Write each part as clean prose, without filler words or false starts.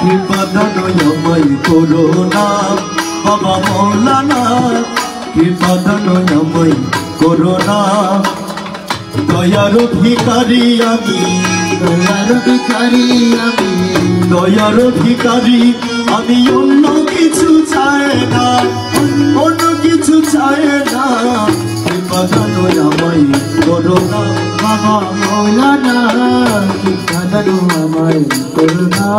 কৃপাদানময় করুণা বাবা মৌলানা কৃপাদানময় করুণা দয়ার ভিখারি আমি দয়ার ভিখারি আমি অন্য কিছু চাই না অন্য কিছু চাই না কৃপাদানময় করুণা বাবা মৌলানা কৃপাদানময় করুণা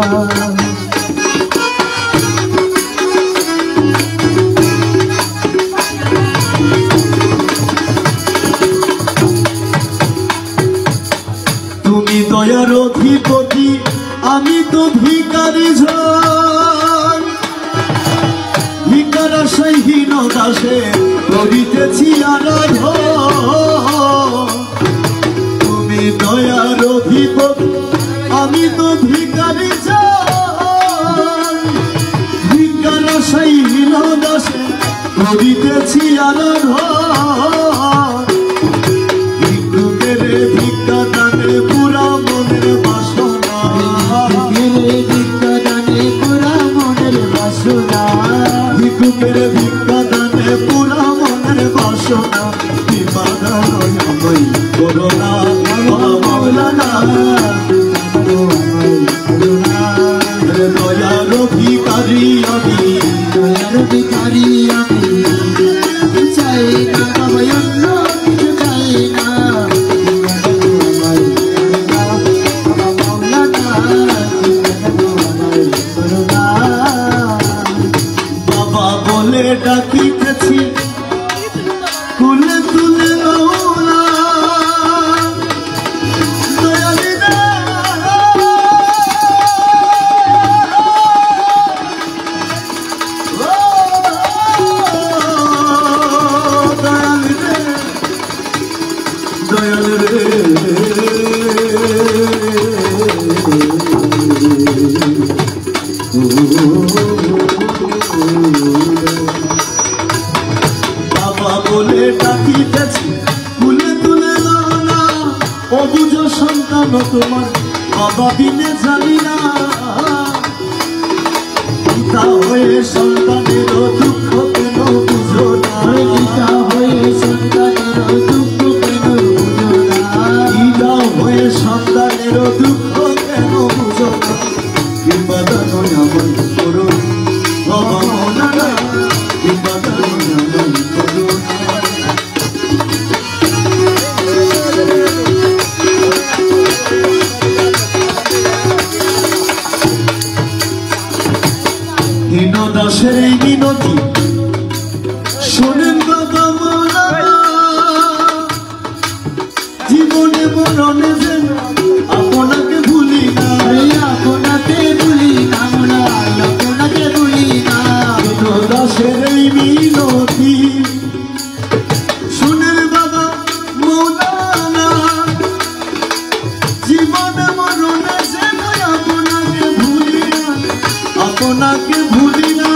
তুমি দয়ার অধিপতি আমি তো ভিখারি ঝন ভিখার আশাহীন দাসে করিতেছি আরাধন তুমি দয়ার অধিপতি আমি তো ভিখারি ঝন ভিখার আশাহীন দাসে করিতেছি আরাধন ভিক্ষুকের ভিক্ষা দানে পুরা মনের বাসনা ভিক্ষুকের ভিক্ষা দানে পুরা মনের বাসনা কৃপাদানময় করুণা মৌলানা দয়ার ভিখারি আমি চাই না বাবা অন্য কিছু চাই না বাবা বলে ডাকিতেছি তুলে তুলে নাওনা দয়ালি দয়াল রে বাবা বলে ডাকিতেছি তুলে তুলে না অবুঝ সন্তান তোমার বাবা বিনে জানি না পিতা হয়ে সন্তানের দুঃখ কেন বুঝো না পিতা হয়ে সন্তানের দুঃখ কেন বুঝো না পিতা হয়ে সন্তানের দুঃখ কেন বুঝো না কৃপাদানময় করুণা বাবা মৌলানা কৃপাদানময় করুণা হীন দাসের এই মিনতি শোনেন বাবা মৌলানা জীবনে মরণে যেন আপনাকে ভুলি না আপনাকে ভুলি না আপনাকে ভুলি না হীন দাসের এই মিনতি শোনেন বাবা মৌলানা জীবনে মরণে যেন আপনাকে ভুলি না আপনাকে ভুলি না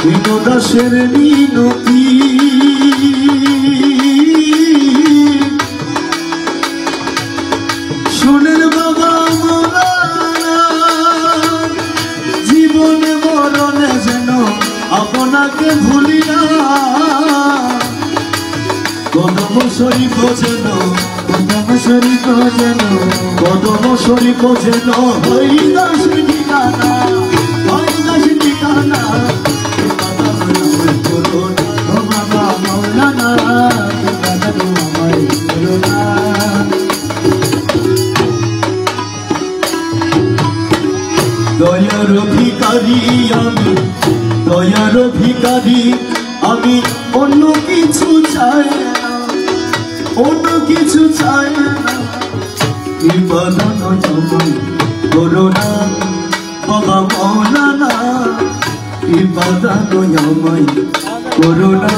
হীন দাসের মিনতি শোনেন বাবা মৌলানা জীবনে মরণে যেন আপনাকে ভুলি না কদম শরীফ যেন কদম শরীফ যেন হরিদাস ঠিকানা হরিদাস ঠিকানা বাবা মৌলানা দয়ার ভিখারি আমি দয়ার ভিখারি আমি অন্য কিছু চাই না অন্য কিছু চাই না কৃপাদানময় করুণা বাবা মৌলানা কৃপাদানময় করুণা